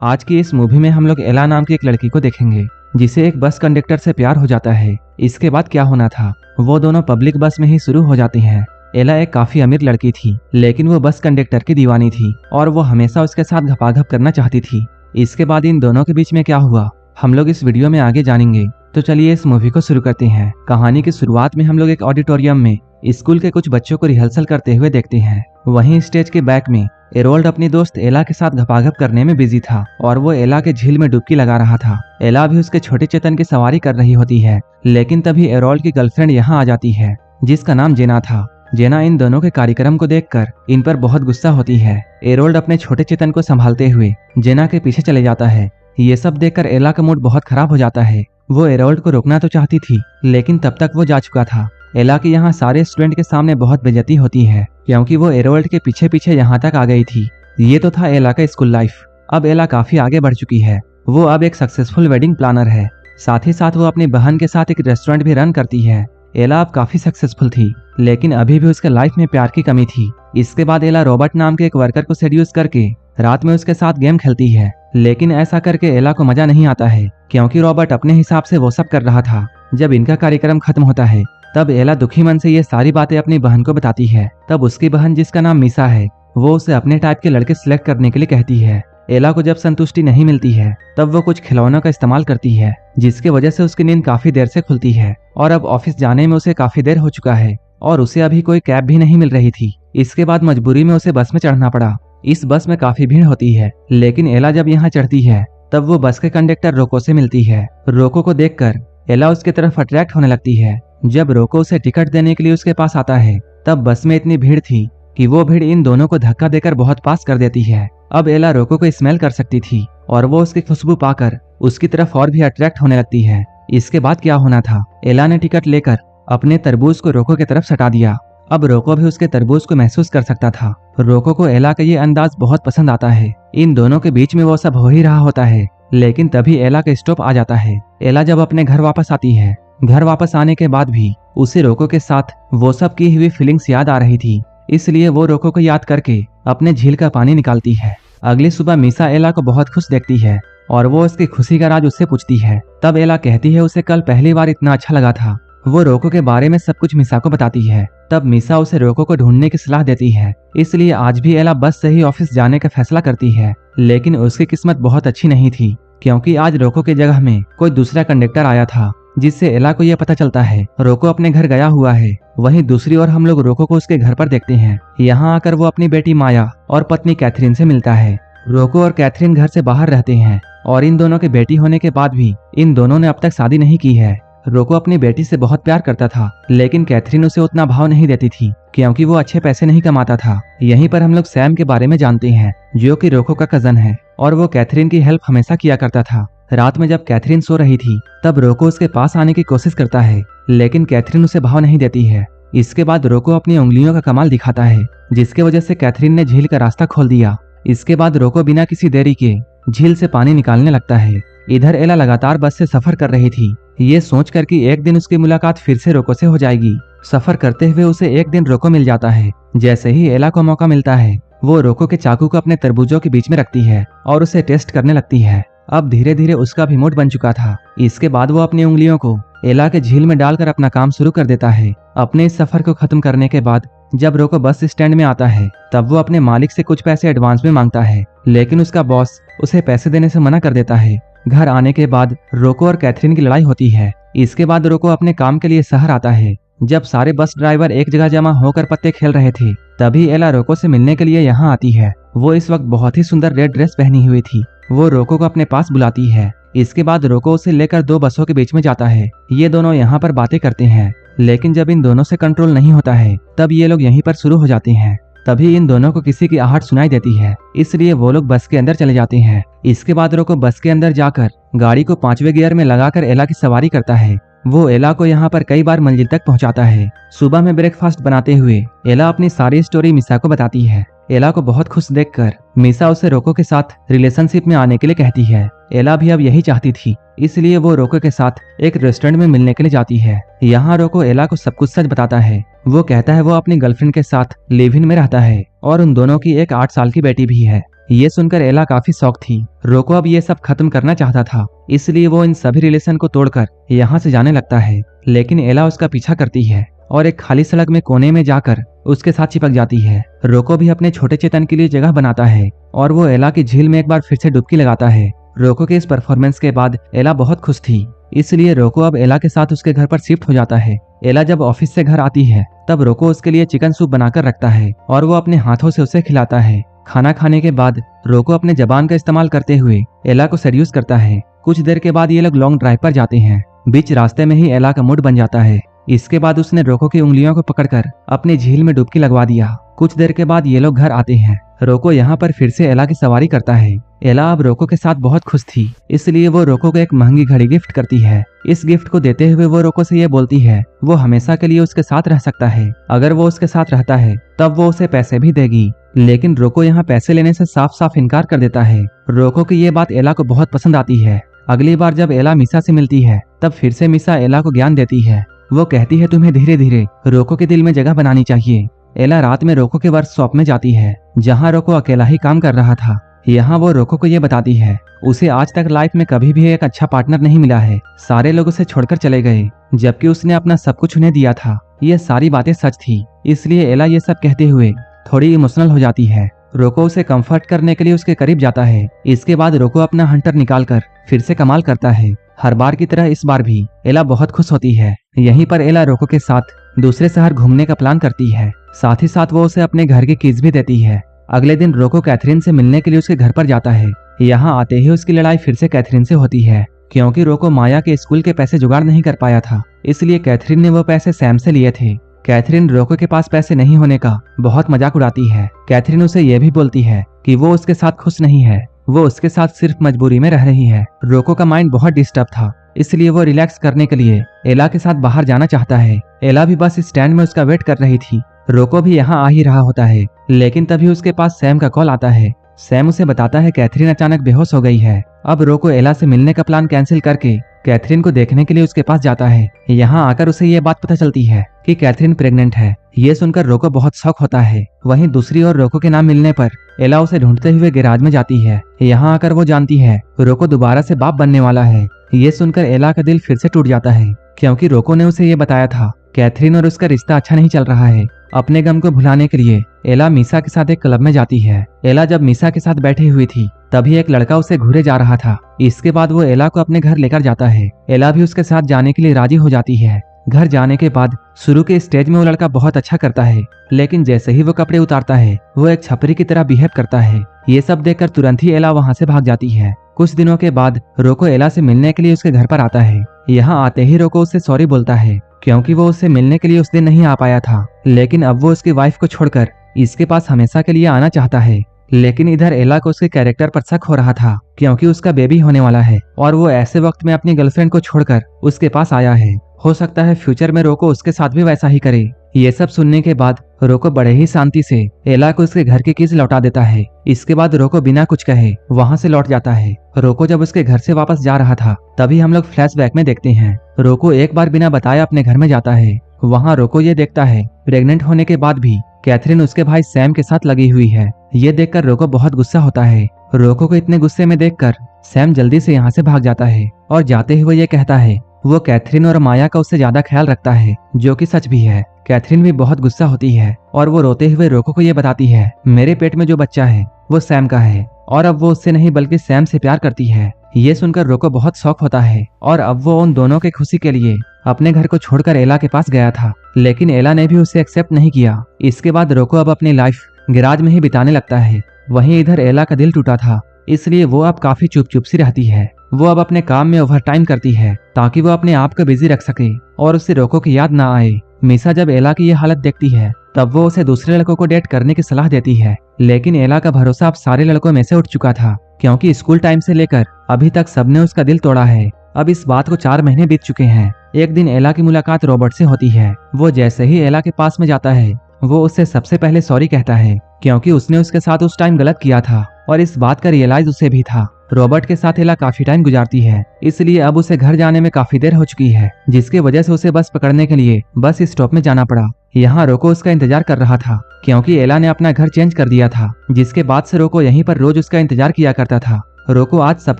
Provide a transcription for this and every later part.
आज की इस मूवी में हम लोग एला नाम की एक लड़की को देखेंगे जिसे एक बस कंडक्टर से प्यार हो जाता है। इसके बाद क्या होना था वो दोनों पब्लिक बस में ही शुरू हो जाती हैं। एला एक काफी अमीर लड़की थी, लेकिन वो बस कंडक्टर की दीवानी थी और वो हमेशा उसके साथ घपाघप करना चाहती थी। इसके बाद इन दोनों के बीच में क्या हुआ हम लोग इस वीडियो में आगे जानेंगे। तो चलिए इस मूवी को शुरू करते हैं। कहानी की शुरुआत में हम लोग एक ऑडिटोरियम में स्कूल के कुछ बच्चों को रिहर्सल करते हुए देखते हैं। वहीं स्टेज के बैक में एरोल्ड अपनी दोस्त एला के साथ घपाघप करने में बिजी था और वो एला के झील में डुबकी लगा रहा था। एला भी उसके छोटे चेतन की सवारी कर रही होती है, लेकिन तभी एरोल्ड की गर्लफ्रेंड यहाँ आ जाती है जिसका नाम जेना था। जेना इन दोनों के कार्यक्रम को देखकर इन पर बहुत गुस्सा होती है। एरोल्ड अपने छोटे चेतन को संभालते हुए जेना के पीछे चले जाता है। ये सब देखकर एला का मूड बहुत खराब हो जाता है। वो एरोल्ड को रोकना तो चाहती थी, लेकिन तब तक वो जा चुका था। एला की यहाँ सारे स्टूडेंट के सामने बहुत बेइज्जती होती है क्योंकि वो एरोल्ड के पीछे पीछे यहाँ तक आ गई थी। ये तो था एला का स्कूल लाइफ। अब एला काफी आगे बढ़ चुकी है। वो अब एक सक्सेसफुल वेडिंग प्लानर है। साथ ही साथ वो अपनी बहन के साथ एक रेस्टोरेंट भी रन करती है। एला अब काफी सक्सेसफुल थी, लेकिन अभी भी उसके लाइफ में प्यार की कमी थी। इसके बाद एला रॉबर्ट नाम के एक वर्कर को सेड्यूस करके रात में उसके साथ गेम खेलती है, लेकिन ऐसा करके एला को मजा नहीं आता है क्योंकि रॉबर्ट अपने हिसाब से वो सब कर रहा था। जब इनका कार्यक्रम खत्म होता है तब एला दुखी मन से ये सारी बातें अपनी बहन को बताती है। तब उसकी बहन जिसका नाम मीसा है वो उसे अपने टाइप के लड़के सिलेक्ट करने के लिए कहती है। एला को जब संतुष्टि नहीं मिलती है तब वो कुछ खिलौनों का इस्तेमाल करती है, जिसकी वजह से उसकी नींद काफी देर से खुलती है और अब ऑफिस जाने में उसे काफी देर हो चुका है और उसे अभी कोई कैब भी नहीं मिल रही थी। इसके बाद मजबूरी में उसे बस में चढ़ना पड़ा। इस बस में काफी भीड़ होती है, लेकिन एला जब यहाँ चढ़ती है तब वो बस के कंडक्टर रोको से मिलती है। रोको को देखकर एला उसके तरफ अट्रैक्ट होने लगती है। जब रोको उसे टिकट देने के लिए उसके पास आता है तब बस में इतनी भीड़ थी कि वो भीड़ इन दोनों को धक्का देकर बहुत पास कर देती है। अब एला रोको को स्मेल कर सकती थी और वो उसकी खुशबू पाकर उसकी तरफ और भी अट्रैक्ट होने लगती है। इसके बाद क्या होना था, एला ने टिकट लेकर अपने तरबूज को रोको की तरफ सटा दिया। अब रोको भी उसके तरबूज को महसूस कर सकता था। रोको को एला का ये अंदाज बहुत पसंद आता है। इन दोनों के बीच में वो सब हो ही रहा होता है, लेकिन तभी एला का स्टॉप आ जाता है। एला जब अपने घर वापस आती है, घर वापस आने के बाद भी उसे रोको के साथ वो सब की हुई फीलिंग्स याद आ रही थी, इसलिए वो रोको को याद करके अपने झील का पानी निकालती है। अगली सुबह मीसा एला को बहुत खुश देखती है और वो उसकी खुशी का राज उससे पूछती है। तब एला कहती है उसे कल पहली बार इतना अच्छा लगा था। वो रोको के बारे में सब कुछ मीसा को बताती है। तब मीसा उसे रोको को ढूंढने की सलाह देती है, इसलिए आज भी एला बस से ही ऑफिस जाने का फैसला करती है। लेकिन उसकी किस्मत बहुत अच्छी नहीं थी क्योंकि आज रोको की जगह में कोई दूसरा कंडक्टर आया था, जिससे एला को यह पता चलता है रोको अपने घर गया हुआ है। वहीं दूसरी ओर हम लोग रोको को उसके घर पर देखते हैं। यहाँ आकर वो अपनी बेटी माया और पत्नी कैथरीन से मिलता है। रोको और कैथरीन घर से बाहर रहते हैं और इन दोनों के बेटी होने के बाद भी इन दोनों ने अब तक शादी नहीं की है। रोको अपनी बेटी से बहुत प्यार करता था, लेकिन कैथरीन उसे उतना भाव नहीं देती थी क्योंकि वो अच्छे पैसे नहीं कमाता था। यहीं पर हम लोग सैम के बारे में जानते हैं, जो कि रोको का कजन है और वो कैथरीन की हेल्प हमेशा किया करता था। रात में जब कैथरीन सो रही थी तब रोको उसके पास आने की कोशिश करता है, लेकिन कैथरीन उसे भाव नहीं देती है। इसके बाद रोको अपनी उंगलियों का कमाल दिखाता है, जिसके वजह से कैथरीन ने झील का रास्ता खोल दिया। इसके बाद रोको बिना किसी देरी के झील से पानी निकालने लगता है। इधर एला लगातार बस से सफर कर रही थी, ये सोचकर कि एक दिन उसकी मुलाकात फिर से रोको से हो जाएगी। सफर करते हुए उसे एक दिन रोको मिल जाता है। जैसे ही एला को मौका मिलता है वो रोको के चाकू को अपने तरबूजों के बीच में रखती है और उसे टेस्ट करने लगती है। अब धीरे धीरे उसका भी मूड बन चुका था। इसके बाद वो अपनी उंगलियों को एला के झील में डालकर अपना काम शुरू कर देता है। अपने इस सफर को खत्म करने के बाद जब रोको बस स्टैंड में आता है तब वो अपने मालिक से कुछ पैसे एडवांस में मांगता है, लेकिन उसका बॉस उसे पैसे देने से मना कर देता है। घर आने के बाद रोको और कैथरीन की लड़ाई होती है। इसके बाद रोको अपने काम के लिए शहर आता है। जब सारे बस ड्राइवर एक जगह जमा होकर पत्ते खेल रहे थे तभी एला रोको से मिलने के लिए यहाँ आती है। वो इस वक्त बहुत ही सुंदर रेड ड्रेस पहनी हुई थी। वो रोको को अपने पास बुलाती है। इसके बाद रोको उसे लेकर दो बसों के बीच में जाता है। ये दोनों यहाँ पर बातें करते हैं, लेकिन जब इन दोनों से कंट्रोल नहीं होता है तब ये लोग यहीं पर शुरू हो जाते हैं। तभी इन दोनों को किसी की आहट सुनाई देती है, इसलिए वो लोग बस के अंदर चले जाते हैं। इसके बाद रोको बस के अंदर जाकर गाड़ी को 5वें गियर में लगाकर एला की सवारी करता है। वो एला को यहाँ पर कई बार मंजिल तक पहुँचाता है। सुबह में ब्रेकफास्ट बनाते हुए एला अपनी सारी स्टोरी मीसा को बताती है। एला को बहुत खुश देखकर मीसा उसे रोको के साथ रिलेशनशिप में आने के लिए कहती है। एला भी अब यही चाहती थी, इसलिए वो रोको के साथ एक रेस्टोरेंट में मिलने के लिए जाती है। यहाँ रोको एला को सब कुछ सच बताता है। वो कहता है वो अपनी गर्लफ्रेंड के साथ लिव इन में रहता है और उन दोनों की एक 8 साल की बेटी भी है। ये सुनकर एला काफी शौक थी। रोको अब ये सब खत्म करना चाहता था, इसलिए वो इन सभी रिलेशन को तोड़कर यहाँ से जाने लगता है। लेकिन एला उसका पीछा करती है और एक खाली सड़क में कोने में जाकर उसके साथ चिपक जाती है। रोको भी अपने छोटे चेतन के लिए जगह बनाता है और वो एला की झील में एक बार फिर से डुबकी लगाता है। रोको के इस परफॉर्मेंस के बाद एला बहुत खुश थी, इसलिए रोको अब एला के साथ उसके घर पर शिफ्ट हो जाता है। एला जब ऑफिस से घर आती है तब रोको उसके लिए चिकन सूप बनाकर रखता है और वो अपने हाथों से उसे खिलाता है। खाना खाने के बाद रोको अपने जबान का इस्तेमाल करते हुए एला को सेड्यूस करता है। कुछ देर के बाद ये लोग लॉन्ग ड्राइव पर जाते हैं। बीच रास्ते में ही एला का मूड बन जाता है। इसके बाद उसने रोको की उंगलियों को पकड़कर अपनी झील में डुबकी लगवा दिया। कुछ देर के बाद ये लोग घर आते हैं। रोको यहाँ पर फिर से एला की सवारी करता है। एला अब रोको के साथ बहुत खुश थी, इसलिए वो रोको को एक महंगी घड़ी गिफ्ट करती है। इस गिफ्ट को देते हुए वो रोको से ये बोलती है वो हमेशा के लिए उसके साथ रह सकता है। अगर वो उसके साथ रहता है तब वो उसे पैसे भी देगी। लेकिन रोको यहाँ पैसे लेने से साफ साफ इनकार कर देता है। रोको की ये बात एला को बहुत पसंद आती है। अगली बार जब एला मीसा से मिलती है तब फिर से मीसा एला को ज्ञान देती है। वो कहती है तुम्हें धीरे धीरे रोको के दिल में जगह बनानी चाहिए। एला रात में रोको के वर्कशॉप में जाती है जहाँ रोको अकेला ही काम कर रहा था। यहाँ वो रोको को ये बताती है उसे आज तक लाइफ में कभी भी एक अच्छा पार्टनर नहीं मिला है। सारे लोग उसे छोड़कर चले गए जबकि उसने अपना सब कुछ उन्हें दिया था। ये सारी बातें सच थी, इसलिए एला ये सब कहते हुए थोड़ी इमोशनल हो जाती है। रोको उसे कंफर्ट करने के लिए उसके करीब जाता है। इसके बाद रोको अपना हंटर निकालकर फिर से कमाल करता है। हर बार की तरह इस बार भी एला बहुत खुश होती है। यहीं पर एला रोको के साथ दूसरे शहर घूमने का प्लान करती है। साथ ही साथ वो उसे अपने घर की कीज भी देती है। अगले दिन रोको कैथरीन से मिलने के लिए उसके घर पर जाता है। यहाँ आते ही उसकी लड़ाई फिर से कैथरीन से होती है, क्योंकि रोको माया के स्कूल के पैसे जुगाड़ नहीं कर पाया था, इसलिए कैथरीन ने वो पैसे सैम से लिए थे। कैथरीन रोको के पास पैसे नहीं होने का बहुत मजाक उड़ाती है। कैथरीन उसे यह भी बोलती है कि वो उसके साथ खुश नहीं है, वो उसके साथ सिर्फ मजबूरी में रह रही है। रोको का माइंड बहुत डिस्टर्ब था, इसलिए वो रिलैक्स करने के लिए एला के साथ बाहर जाना चाहता है। एला भी बस स्टैंड में उसका वेट कर रही थी। रोको भी यहाँ आ ही रहा होता है, लेकिन तभी उसके पास सैम का कॉल आता है। सैम उसे बताता है कैथरीन अचानक बेहोश हो गई है। अब रोको एला से मिलने का प्लान कैंसिल करके कैथरीन को देखने के लिए उसके पास जाता है। यहाँ आकर उसे ये बात पता चलती है कि कैथरीन प्रेग्नेंट है। ये सुनकर रोको बहुत शॉक होता है। वहीं दूसरी ओर रोको के नाम मिलने पर एला उसे ढूंढते हुए गैराज में जाती है। यहाँ आकर वो जानती है रोको दोबारा से बाप बनने वाला है। ये सुनकर एला का दिल फिर से टूट जाता है, क्योंकि रोको ने उसे ये बताया था कैथरीन और उसका रिश्ता अच्छा नहीं चल रहा है। अपने गम को भुलाने के लिए एला मीसा के साथ एक क्लब में जाती है। एला जब मीसा के साथ बैठी हुई थी तभी एक लड़का उसे घूरे जा रहा था। इसके बाद वो एला को अपने घर लेकर जाता है। एला भी उसके साथ जाने के लिए राजी हो जाती है। घर जाने के बाद शुरू के स्टेज में वो लड़का बहुत अच्छा करता है, लेकिन जैसे ही वो कपड़े उतारता है वो एक छपरी की तरह बिहेव करता है। ये सब देखकर तुरंत ही एला वहाँ से भाग जाती है। कुछ दिनों के बाद रोको एला से मिलने के लिए उसके घर पर आता है। यहाँ आते ही रोको उससे सॉरी बोलता है, क्योंकि वो उससे मिलने के लिए उस दिन नहीं आ पाया था। लेकिन अब वो उसकी वाइफ को छोड़कर इसके पास हमेशा के लिए आना चाहता है। लेकिन इधर एला को उसके कैरेक्टर पर शक हो रहा था, क्योंकि उसका बेबी होने वाला है और वो ऐसे वक्त में अपनी गर्लफ्रेंड को छोड़कर उसके पास आया है। हो सकता है फ्यूचर में रोको उसके साथ भी वैसा ही करे। ये सब सुनने के बाद रोको बड़े ही शांति से एला को उसके घर की कीज लौटा देता है। इसके बाद रोको बिना कुछ कहे वहाँ से लौट जाता है। रोको जब उसके घर से वापस जा रहा था तभी हम लोग फ्लैशबैक में देखते हैं रोको एक बार बिना बताए अपने घर में जाता है। वहाँ रोको ये देखता है प्रेग्नेंट होने के बाद भी कैथरीन उसके भाई सैम के साथ लगी हुई है। ये देखकर रोको बहुत गुस्सा होता है। रोको को इतने गुस्से में देखकर सैम जल्दी से यहाँ से भाग जाता है और जाते हुए ये कहता है वो कैथरीन और माया का उससे ज्यादा ख्याल रखता है, जो कि सच भी है। कैथरीन भी बहुत गुस्सा होती है और वो रोते हुए रोको को ये बताती है मेरे पेट में जो बच्चा है वो सैम का है और अब वो उससे नहीं बल्कि सैम से प्यार करती है। ये सुनकर रोको बहुत शॉक होता है और अब वो उन दोनों के खुशी के लिए अपने घर को छोड़कर एला के पास गया था, लेकिन एला ने भी उसे एक्सेप्ट नहीं किया। इसके बाद रोको अब अपनी लाइफ गैराज में ही बिताने लगता है। वहीं इधर एला का दिल टूटा था, इसलिए वो अब काफी चुप चुप सी रहती है। वो अब अपने काम में ओवर टाइम करती है ताकि वो अपने आप को बिजी रख सके और उससे रोको की याद ना आए। मीसा जब एला की ये हालत देखती है तब वो उसे दूसरे लड़कों को डेट करने की सलाह देती है, लेकिन एला का भरोसा अब सारे लड़कों में से उठ चुका था, क्योंकि स्कूल टाइम से लेकर अभी तक सबने उसका दिल तोड़ा है। अब इस बात को 4 महीने बीत चुके हैं। एक दिन एला की मुलाकात रॉबर्ट से होती है। वो जैसे ही एला के पास में जाता है वो उससे सबसे पहले सॉरी कहता है, क्योंकि उसने उसके साथ उस टाइम गलत किया था और इस बात का रियलाइज उसे भी था। रॉबर्ट के साथ एला काफी टाइम गुजारती है, इसलिए अब उसे घर जाने में काफी देर हो चुकी है, जिसकी वजह से उसे बस पकड़ने के लिए बस स्टॉप में जाना पड़ा। यहाँ रोको उसका इंतजार कर रहा था, क्योंकि एला ने अपना घर चेंज कर दिया था, जिसके बाद से रोको यहीं पर रोज उसका इंतजार किया करता था। रोको आज सब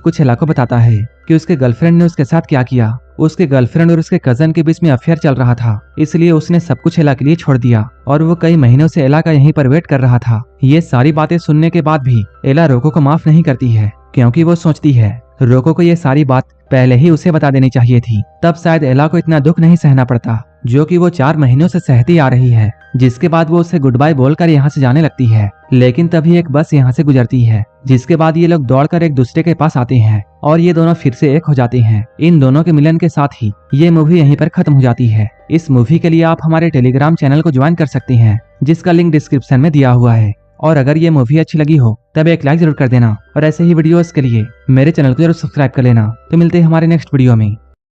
कुछ एला को बताता है कि उसके गर्लफ्रेंड ने उसके साथ क्या किया। उसके गर्लफ्रेंड और उसके कजन के बीच में अफेयर चल रहा था, इसलिए उसने सब कुछ एला के लिए छोड़ दिया और वो कई महीनों से एला का यहीं पर वेट कर रहा था। ये सारी बातें सुनने के बाद भी एला रोको को माफ नहीं करती है, क्योंकि वो सोचती है रोको को ये सारी बात पहले ही उसे बता देनी चाहिए थी, तब शायद एला को इतना दुख नहीं सहना पड़ता जो कि वो 4 महीनों से सहती आ रही है। जिसके बाद वो उसे गुड बाय बोलकर यहाँ से जाने लगती है, लेकिन तभी एक बस यहाँ से गुजरती है, जिसके बाद ये लोग दौड़कर एक दूसरे के पास आते हैं और ये दोनों फिर से एक हो जाते हैं। इन दोनों के मिलन के साथ ही ये मूवी यहीं पर खत्म हो जाती है। इस मूवी के लिए आप हमारे टेलीग्राम चैनल को ज्वाइन कर सकते हैं, जिसका लिंक डिस्क्रिप्शन में दिया हुआ है। और अगर ये मूवी अच्छी लगी हो तब एक लाइक जरूर कर देना और ऐसे ही वीडियोस के लिए मेरे चैनल को जरूर सब्सक्राइब कर लेना। तो मिलते हैं हमारे नेक्स्ट वीडियो में।